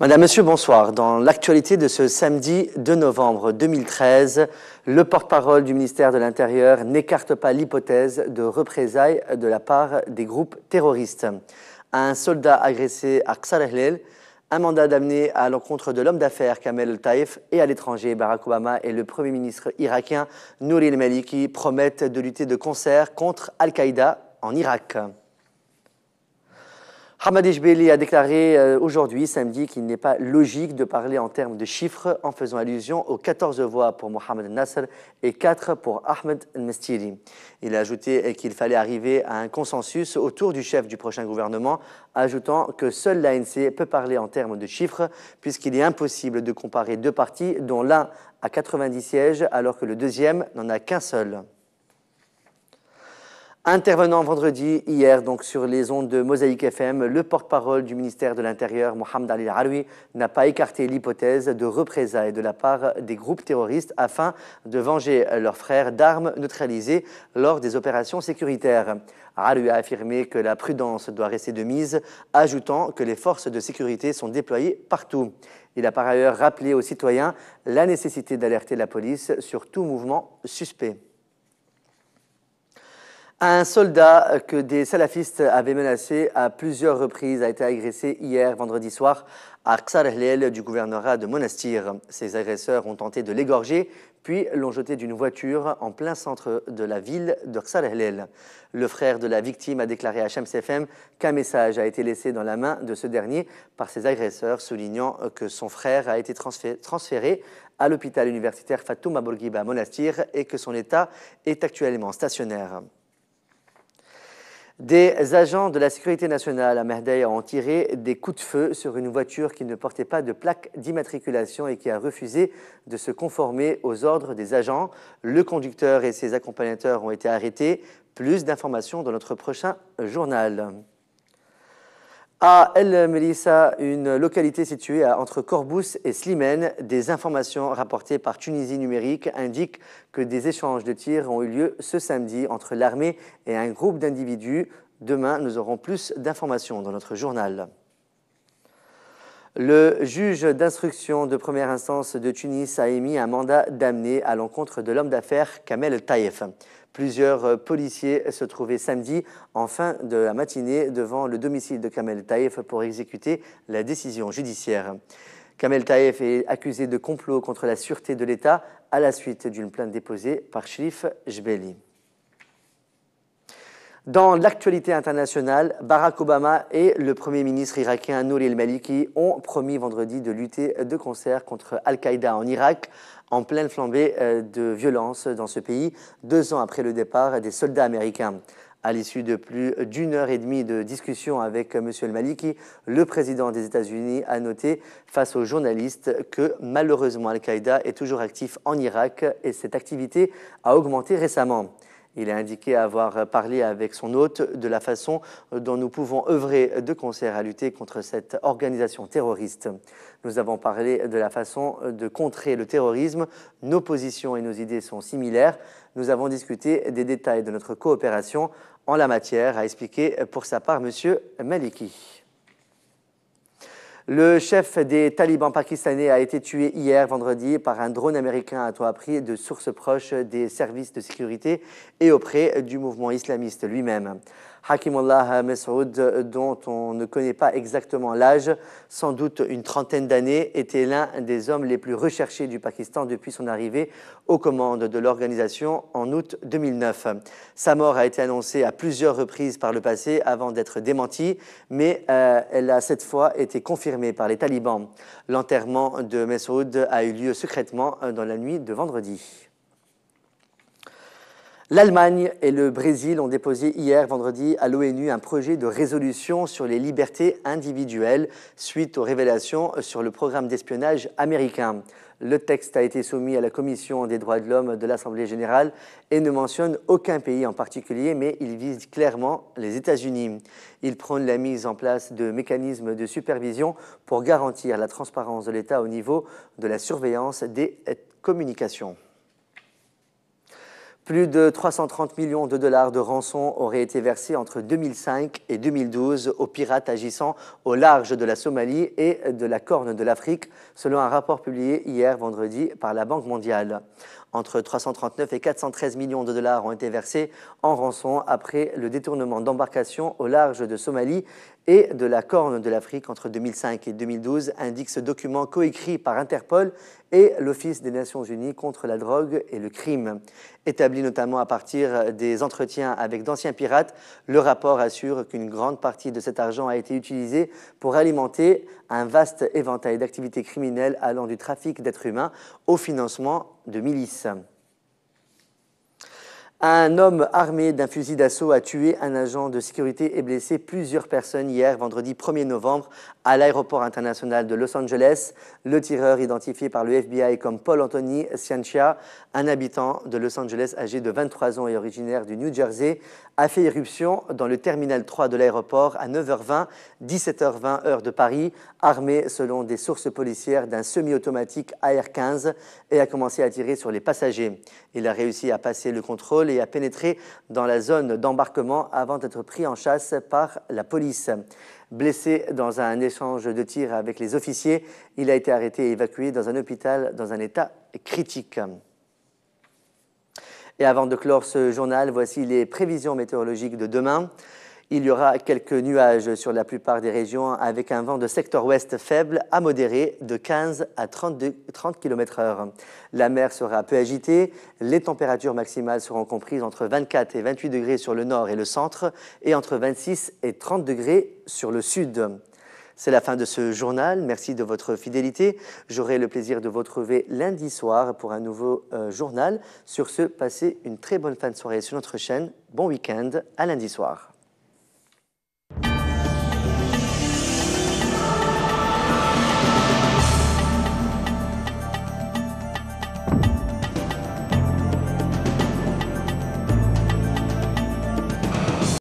Madame, Monsieur, bonsoir. Dans l'actualité de ce samedi 2 novembre 2013, le porte-parole du ministère de l'Intérieur n'écarte pas l'hypothèse de représailles de la part des groupes terroristes. Un soldat agressé à Ksar El-Helel, un mandat d'amener à l'encontre de l'homme d'affaires Kamel El-Taïf et à l'étranger, Barack Obama et le Premier ministre irakien Nouri el-Maliki promettent de lutter de concert contre Al-Qaïda en Irak. Ahmed Ejbeli a déclaré aujourd'hui, samedi, qu'il n'est pas logique de parler en termes de chiffres en faisant allusion aux 14 voix pour Mohamed Nasser et 4 pour Ahmed Mestiri. Il a ajouté qu'il fallait arriver à un consensus autour du chef du prochain gouvernement, ajoutant que seule l'ANC peut parler en termes de chiffres puisqu'il est impossible de comparer deux partis dont l'un a 90 sièges alors que le deuxième n'en a qu'un seul. Intervenant vendredi, hier, donc sur les ondes de Mosaïque FM, le porte-parole du ministère de l'Intérieur, Mohamed Ali Al-Aroui, n'a pas écarté l'hypothèse de représailles de la part des groupes terroristes afin de venger leurs frères d'armes neutralisées lors des opérations sécuritaires. Al-Aroui a affirmé que la prudence doit rester de mise, ajoutant que les forces de sécurité sont déployées partout. Il a par ailleurs rappelé aux citoyens la nécessité d'alerter la police sur tout mouvement suspect. Un soldat que des salafistes avaient menacé à plusieurs reprises a été agressé hier, vendredi soir, à Ksar El-Helel du gouvernorat de Monastir. Ces agresseurs ont tenté de l'égorger, puis l'ont jeté d'une voiture en plein centre de la ville de Ksar El-Helel. Le frère de la victime a déclaré à Shams FM qu'un message a été laissé dans la main de ce dernier par ses agresseurs, soulignant que son frère a été transféré à l'hôpital universitaire Fatouma Bourguiba à Monastir et que son état est actuellement stationnaire. Des agents de la sécurité nationale à Mehdaï ont tiré des coups de feu sur une voiture qui ne portait pas de plaque d'immatriculation et qui a refusé de se conformer aux ordres des agents. Le conducteur et ses accompagnateurs ont été arrêtés. Plus d'informations dans notre prochain journal. À El Melissa, une localité située entre Corbous et Slimane, des informations rapportées par Tunisie Numérique indiquent que des échanges de tirs ont eu lieu ce samedi entre l'armée et un groupe d'individus. Demain, nous aurons plus d'informations dans notre journal. Le juge d'instruction de première instance de Tunis a émis un mandat d'amener à l'encontre de l'homme d'affaires Kamel El-Taïf. Plusieurs policiers se trouvaient samedi en fin de la matinée devant le domicile de Kamel El-Taïf pour exécuter la décision judiciaire. Kamel El-Taïf est accusé de complot contre la sûreté de l'État à la suite d'une plainte déposée par Sherif Jbeli. Dans l'actualité internationale, Barack Obama et le Premier ministre irakien Nouri el-Maliki ont promis vendredi de lutter de concert contre Al-Qaïda en Irak, en pleine flambée de violence dans ce pays, 2 ans après le départ des soldats américains. À l'issue de plus d'une heure et demie de discussion avec M. el-Maliki, le président des États-Unis a noté face aux journalistes que malheureusement Al-Qaïda est toujours actif en Irak et cette activité a augmenté récemment. Il a indiqué avoir parlé avec son hôte de la façon dont nous pouvons œuvrer de concert à lutter contre cette organisation terroriste. Nous avons parlé de la façon de contrer le terrorisme. Nos positions et nos idées sont similaires. Nous avons discuté des détails de notre coopération en la matière, a expliqué pour sa part M. Maliki. Le chef des talibans pakistanais a été tué hier, vendredi, par un drone américain, a-t-on appris, de sources proches des services de sécurité et auprès du mouvement islamiste lui-même. Hakimullah Masoud, dont on ne connaît pas exactement l'âge, sans doute une trentaine d'années, était l'un des hommes les plus recherchés du Pakistan depuis son arrivée aux commandes de l'organisation en août 2009. Sa mort a été annoncée à plusieurs reprises par le passé avant d'être démentie, mais elle a cette fois été confirmée par les talibans. L'enterrement de Masoud a eu lieu secrètement dans la nuit de vendredi. L'Allemagne et le Brésil ont déposé hier, vendredi, à l'ONU un projet de résolution sur les libertés individuelles suite aux révélations sur le programme d'espionnage américain. Le texte a été soumis à la Commission des droits de l'homme de l'Assemblée générale et ne mentionne aucun pays en particulier, mais il vise clairement les États-Unis. Il prône la mise en place de mécanismes de supervision pour garantir la transparence de l'État au niveau de la surveillance des communications. Plus de 330 millions de dollars de rançon auraient été versés entre 2005 et 2012 aux pirates agissant au large de la Somalie et de la Corne de l'Afrique, selon un rapport publié hier vendredi par la Banque mondiale. Entre 339 et 413 millions de dollars ont été versés en rançon après le détournement d'embarcations au large de Somalie et de la Corne de l'Afrique entre 2005 et 2012, indique ce document coécrit par Interpol et l'Office des Nations Unies contre la drogue et le crime. Établi notamment à partir des entretiens avec d'anciens pirates, le rapport assure qu'une grande partie de cet argent a été utilisée pour alimenter un vaste éventail d'activités criminelles allant du trafic d'êtres humains au financement de milices. Un homme armé d'un fusil d'assaut a tué un agent de sécurité et blessé plusieurs personnes hier, vendredi 1er novembre, à l'aéroport international de Los Angeles. Le tireur, identifié par le FBI comme Paul Anthony Ciancia, un habitant de Los Angeles âgé de 23 ans et originaire du New Jersey, a fait irruption dans le terminal 3 de l'aéroport à 9h20, 17h20 heure de Paris, armé, selon des sources policières, d'un semi-automatique AR-15 et a commencé à tirer sur les passagers. Il a réussi à passer le contrôle et a pénétré dans la zone d'embarquement avant d'être pris en chasse par la police. Blessé dans un échange de tirs avec les officiers, il a été arrêté et évacué dans un hôpital dans un état critique. Et avant de clore ce journal, voici les prévisions météorologiques de demain. Il y aura quelques nuages sur la plupart des régions avec un vent de secteur ouest faible à modéré de 15 à 30 km/h. La mer sera peu agitée, les températures maximales seront comprises entre 24 et 28 degrés sur le nord et le centre et entre 26 et 30 degrés sur le sud. C'est la fin de ce journal. Merci de votre fidélité. J'aurai le plaisir de vous retrouver lundi soir pour un nouveau journal. Sur ce, passez une très bonne fin de soirée sur notre chaîne. Bon week-end, à lundi soir.